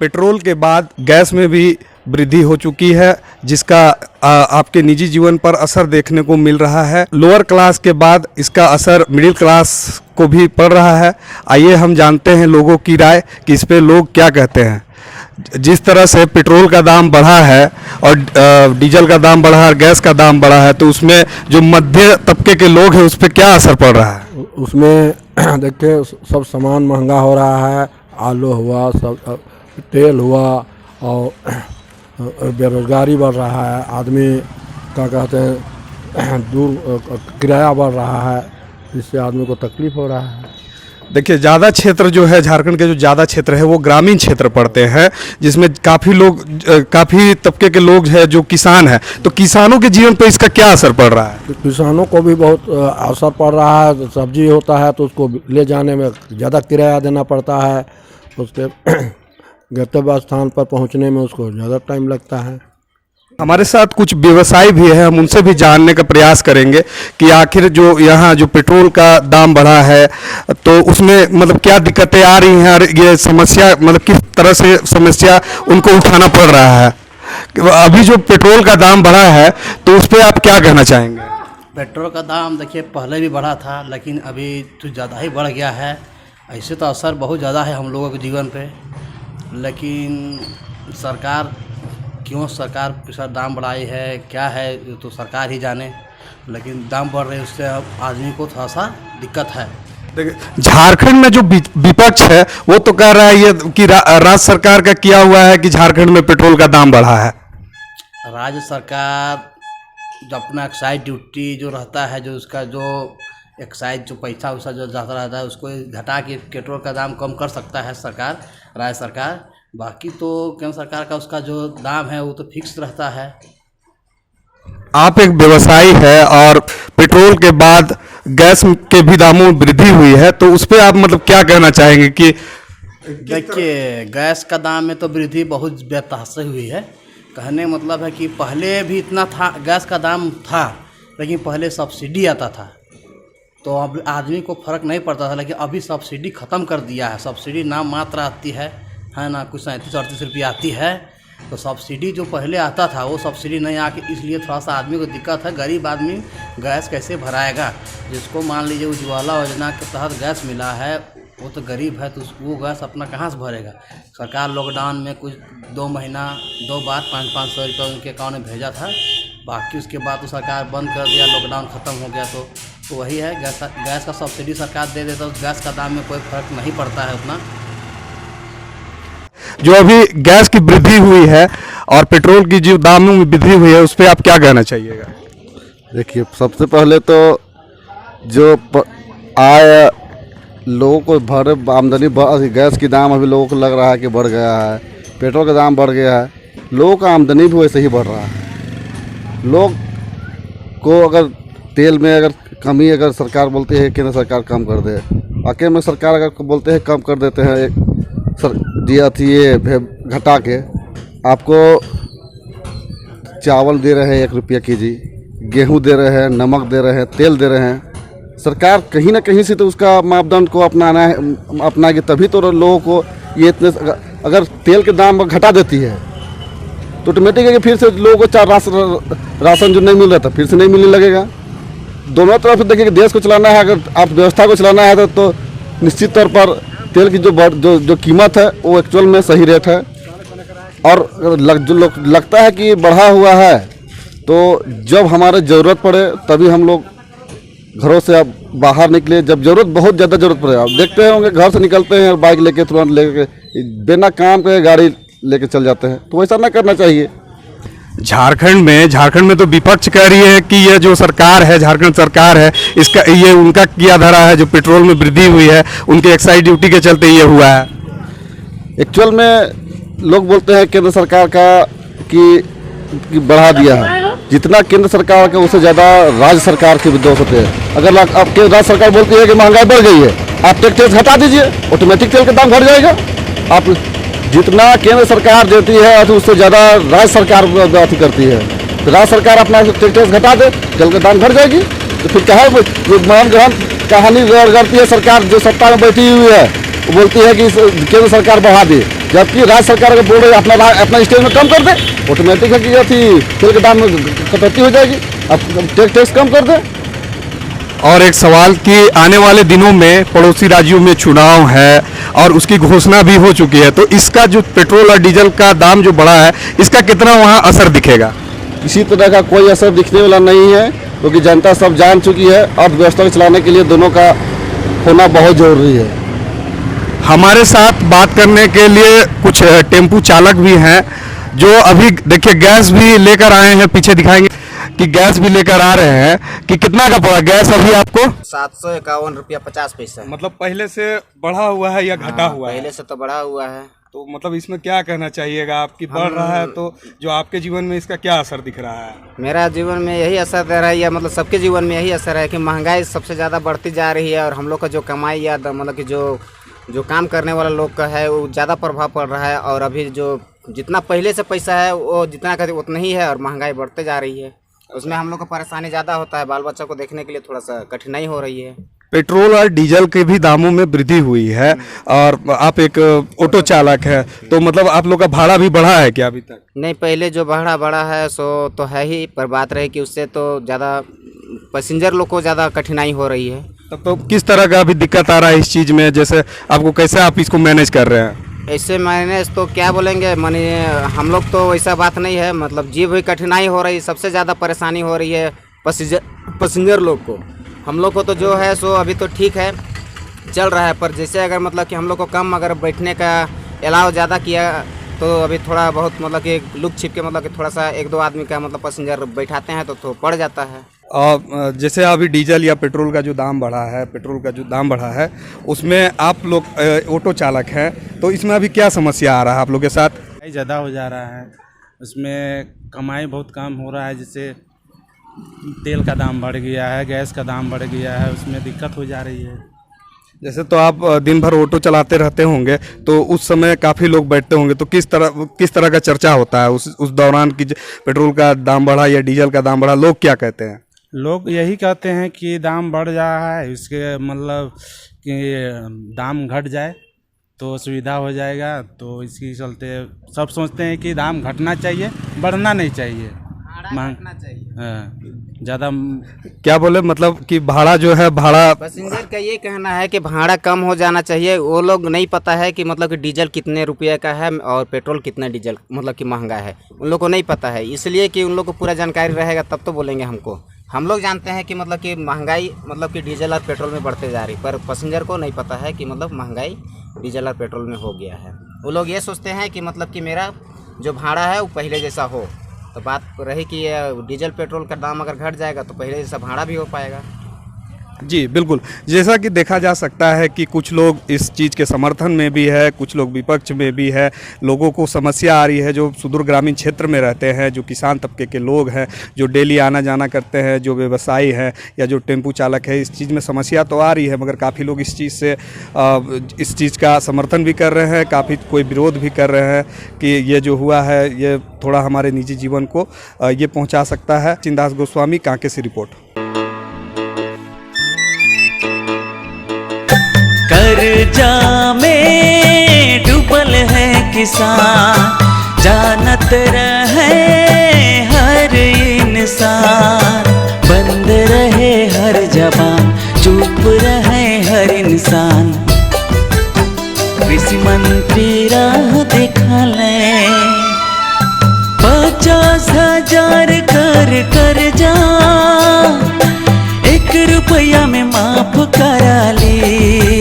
Petrol के बाद gas में भी वृद्धि हो चुकी है, जिसका आपके निजी जीवन पर असर देखने को मिल रहा है। लोअर क्लास के बाद इसका असर मिडिल क्लास को भी पड़ रहा है। आइए हम जानते हैं लोगों की राय कि इस पे लोग क्या कहते हैं। जिस तरह से पेट्रोल का दाम बढ़ा है और डीजल का दाम बढ़ा है, गैस का दाम बढ़ा है, तो उसमें जो मध्य तबके के लोग हैं उस पर क्या असर पड़ रहा है? उसमें देखिए सब सामान महंगा हो रहा है। आलू हुआ, सब तेल हुआ और बेरोजगारी बढ़ रहा है। आदमी क्या कहते हैं दूर किराया बढ़ रहा है, इससे आदमी को तकलीफ हो रहा है। देखिए, ज़्यादा क्षेत्र जो है झारखंड के जो ज़्यादा क्षेत्र है वो ग्रामीण क्षेत्र पड़ते हैं, जिसमें काफ़ी तबके के लोग हैं जो किसान हैं। तो किसानों के जीवन पर इसका क्या असर पड़ रहा है? किसानों को भी बहुत असर पड़ रहा है। सब्जी होता है तो उसको ले जाने में ज़्यादा किराया देना पड़ता है, उसके गंतव्य स्थान पर पहुंचने में उसको ज़्यादा टाइम लगता है। हमारे साथ कुछ व्यवसायी भी हैं, हम उनसे भी जानने का प्रयास करेंगे कि आखिर जो यहाँ जो पेट्रोल का दाम बढ़ा है तो उसमें मतलब क्या दिक्कतें आ रही हैं और ये समस्या मतलब किस तरह से समस्या उनको उठाना पड़ रहा है। अभी जो पेट्रोल का दाम बढ़ा है तो उस पर आप क्या कहना चाहेंगे? पेट्रोल का दाम देखिए पहले भी बढ़ा था, लेकिन अभी तो ज़्यादा ही बढ़ गया है। ऐसे तो असर बहुत ज़्यादा है हम लोगों के जीवन पे, लेकिन सरकार क्यों दाम बढ़ाई है क्या है तो सरकार ही जाने, लेकिन दाम बढ़ रहे उससे आदमी को थोड़ा सा दिक्कत है। देखिए, झारखंड में जो विपक्ष है वो तो कह रहा है ये कि राज्य सरकार का किया हुआ है कि झारखंड में पेट्रोल का दाम बढ़ा है। राज्य सरकार जो अपना एक्साइज ड्यूटी जो रहता है, जो उसका जो एक्साइज जो पैसा वैसा जो जाता रहता है उसको घटा के पेट्रोल का दाम कम कर सकता है सरकार, राज्य सरकार। बाकी तो केंद्र सरकार का उसका जो दाम है वो तो फिक्स रहता है। आप एक व्यवसायी है और पेट्रोल के बाद गैस के भी दामों में वृद्धि हुई है, तो उस पर आप मतलब क्या कहना चाहेंगे कि? देखिए, गैस का दाम में तो वृद्धि बहुत बेतहाशा हुई है। कहने मतलब है कि पहले भी इतना था, गैस का दाम था, लेकिन पहले सब्सिडी आता था तो अब आदमी को फ़र्क नहीं पड़ता था, लेकिन अभी सब्सिडी ख़त्म कर दिया है। सब्सिडी नाम मात्र आती है ना, कुछ 37-38 रुपये आती है। तो सब्सिडी जो पहले आता था वो सब्सिडी नहीं आके इसलिए थोड़ा सा आदमी को दिक्कत है। गरीब आदमी गैस कैसे भराएगा? जिसको मान लीजिए उज्ज्वला योजना के तहत गैस मिला है वो तो गरीब है, तो वो गैस अपना कहाँ से भरेगा? सरकार लॉकडाउन में कुछ 2 महीना 2 बार 500-500 रुपये उनके अकाउंट में भेजा था। बाकी उसके बाद तो सरकार बंद कर दिया, लॉकडाउन ख़त्म हो गया। तो वही है, गैस का सब्सिडी सरकार दे देता है, उस गैस का दाम में कोई फ़र्क नहीं पड़ता है उतना। जो अभी गैस की वृद्धि हुई है और पेट्रोल की जो दामों में वृद्धि हुई है उस पर आप क्या कहना चाहिएगा? देखिए, सबसे पहले तो जो आय लोगों को भर आमदनी गैस की दाम अभी लोगों को लग रहा है कि बढ़ गया है, पेट्रोल का दाम बढ़ गया है, लोगों का आमदनी भी वैसे ही बढ़ रहा है। लोग को अगर तेल में अगर कमी अगर सरकार बोलती है केंद्र सरकार कम कर दे, आके में सरकार अगर बोलते हैं कम कर देते हैं, ये घटा के आपको चावल दे रहे हैं 1 रुपया केजी, गेहूँ दे रहे हैं, नमक दे रहे हैं, तेल दे रहे हैं। सरकार कहीं ना कहीं से तो उसका मापदंड को अपनाएगी, तभी तो लोगों को ये इतने अगर तेल के दाम घटा देती है तो ऑटोमेटिक है कि फिर से लोगों को राशन जो नहीं मिल रहा था फिर से नहीं मिलने लगेगा। दोनों तरफ देखिए कि देश को चलाना है, अगर आप व्यवस्था को चलाना है तो निश्चित तौर पर तेल की जो कीमत है वो एक्चुअल में सही रेट है। और जो लगता है कि बढ़ा हुआ है तो जब हमारे ज़रूरत पड़े तभी हम लोग घरों से अब बाहर निकले, जब बहुत ज़्यादा ज़रूरत पड़े। आप देखते होंगे घर से निकलते हैं बाइक लेके तुरंत लेके बिना काम के गाड़ी लेके चल जाते हैं, तो ऐसा ना करना चाहिए। झारखंड में तो विपक्ष कह रही है कि ये जो सरकार है, झारखंड सरकार है, इसका ये उनका किया धरा है। जो पेट्रोल में वृद्धि हुई है उनके एक्साइज ड्यूटी के चलते ये हुआ है। एक्चुअल में लोग बोलते हैं केंद्र सरकार का कि बढ़ा दिया है, जितना केंद्र सरकार का उससे ज़्यादा राज्य सरकार के दोष होते हैं। अगर आपके राज्य सरकार बोलती है कि महंगाई बढ़ गई है, आप टैक्स हटा दीजिए, ऑटोमेटिक तेल का दाम घट जाएगा। आप जितना केंद्र सरकार देती है तो उससे ज़्यादा राज्य सरकार अति करती है, तो राज्य सरकार अपना टैक्स घटा दे, तेल का दाम घट जाएगी। तो फिर कहानी गढ़ती है सरकार जो सत्ता में बैठी हुई है, वो बोलती है कि केंद्र सरकार बढ़ा दे, जबकि राज्य सरकार अगर बोल रही है अपना स्टेज में कम कर दे, ऑटोमेटिक है कि अथी तेल के दाम में कटौती हो जाएगी। अब टैक्स कम कर दे। और एक सवाल कि आने वाले दिनों में पड़ोसी राज्यों में चुनाव है और उसकी घोषणा भी हो चुकी है, तो इसका जो पेट्रोल और डीजल का दाम जो बढ़ा है, इसका कितना वहाँ असर दिखेगा? किसी तरह का कोई असर दिखने वाला नहीं है, क्योंकि जनता सब जान चुकी है। अर्थव्यवस्था को चलाने के लिए दोनों का होना बहुत जरूरी है। हमारे साथ बात करने के लिए कुछ टेम्पू चालक भी हैं, जो अभी देखिए गैस भी लेकर आए हैं, पीछे दिखाएंगे कि गैस भी लेकर आ रहे हैं। कि कितना का पड़ा गैस अभी आपको? 751 रुपया 50 पैसा। मतलब पहले से बढ़ा हुआ है या घटा हुआ है? पहले से तो बढ़ा हुआ है। तो मतलब इसमें क्या कहना चाहिएगा आपकी? बढ़ रहा है तो जो आपके जीवन में इसका क्या असर दिख रहा है? मेरा जीवन में यही असर दे रहा है, या मतलब सबके जीवन में यही असर है कि महंगाई सबसे ज़्यादा बढ़ती जा रही है, और हम लोग का जो कमाई या मतलब कि जो काम करने वाला लोग का है वो ज़्यादा प्रभाव पड़ रहा है। और अभी जो जितना पहले से पैसा है वो जितना का उतना ही है, और महंगाई बढ़ते जा रही है। उसमें हम लोग को परेशानी ज़्यादा होता है, बाल बच्चों को देखने के लिए थोड़ा सा कठिनाई हो रही है। पेट्रोल और डीजल के भी दामों में वृद्धि हुई है, और आप एक ऑटो चालक है, तो मतलब आप लोग का भाड़ा भी बढ़ा है क्या अभी तक? नहीं, पहले जो भाड़ा बढ़ा है सो तो है ही, पर बात रही कि उससे तो ज़्यादा पैसेंजर लोग को ज़्यादा कठिनाई हो रही है। तब तो किस तरह का अभी दिक्कत आ रहा है इस चीज़ में? जैसे आपको कैसे आप इसको मैनेज कर रहे हैं? ऐसे मैनेज तो क्या बोलेंगे, माने हम लोग तो वैसा बात नहीं है, मतलब जी भी कठिनाई हो रही है। सबसे ज़्यादा परेशानी हो रही है पैसेंजर लोग को। हम लोग को तो जो है सो अभी तो ठीक है, चल रहा है, पर जैसे अगर मतलब कि हम लोग को कम अगर बैठने का अलाउ ज़्यादा किया तो अभी थोड़ा बहुत मतलब कि लुक छिप के मतलब कि थोड़ा सा एक दो आदमी का मतलब पैसेंजर बैठाते हैं तो पड़ जाता है। और जैसे अभी डीजल या पेट्रोल का जो दाम बढ़ा है उसमें आप लोग ऑटो चालक हैं, तो इसमें अभी क्या समस्या आ रहा है आप लोग के साथ? ज़्यादा हो जा रहा है, उसमें कमाई बहुत कम हो रहा है। जैसे तेल का दाम बढ़ गया है, गैस का दाम बढ़ गया है, उसमें दिक्कत हो जा रही है। जैसे तो आप दिन भर ऑटो चलाते रहते होंगे, तो उस समय काफ़ी लोग बैठते होंगे, तो किस तरह का चर्चा होता है उस दौरान कि पेट्रोल का दाम बढ़ा या डीजल का दाम बढ़ा? लोग क्या कहते हैं? लोग यही कहते हैं कि दाम बढ़ रहा है, इसके मतलब कि दाम घट जाए तो सुविधा हो जाएगा। तो इसके चलते सब सोचते हैं कि दाम घटना चाहिए, बढ़ना नहीं चाहिए, घटना चाहिए। ज़्यादा क्या बोले, मतलब कि भाड़ा जो है भाड़ा पैसेंजर का ये कहना है कि भाड़ा कम हो जाना चाहिए। वो लोग नहीं पता है कि मतलब कि डीजल कितने रुपये का है और पेट्रोल कितना डीजल मतलब कि महंगा है, उन लोग को नहीं पता है। इसलिए कि उन लोग को पूरा जानकारी रहेगा तब तो बोलेंगे हमको। हम लोग जानते हैं कि मतलब कि महंगाई मतलब कि डीजल और पेट्रोल में बढ़ते जा रही, पर पैसेंजर को नहीं पता है कि मतलब महंगाई डीजल और पेट्रोल में हो गया है। वो लोग ये सोचते हैं कि मतलब कि मेरा जो भाड़ा है वो पहले जैसा हो। तो बात रही कि डीजल पेट्रोल का दाम अगर घट जाएगा तो पहले जैसा भाड़ा भी हो पाएगा। जी बिल्कुल, जैसा कि देखा जा सकता है कि कुछ लोग इस चीज़ के समर्थन में भी है, कुछ लोग विपक्ष में भी है। लोगों को समस्या आ रही है जो सुदूर ग्रामीण क्षेत्र में रहते हैं, जो किसान तबके के लोग हैं, जो डेली आना जाना करते हैं, जो व्यवसायी हैं या जो टेम्पू चालक है। इस चीज़ में समस्या तो आ रही है, मगर काफ़ी लोग इस चीज़ का समर्थन भी कर रहे हैं, काफ़ी कोई विरोध भी कर रहे हैं कि ये जो हुआ है ये थोड़ा हमारे निजी जीवन को ये पहुँचा सकता है। चिंदास गोस्वामी, कांके से रिपोर्ट। कर्जा में डूबल है किसान, जानत रहे हर इंसान। बंद रहे हर जबान, चुप रहे हर इंसान। कृषि मंत्री राह दिखाले, 50,000 कर जा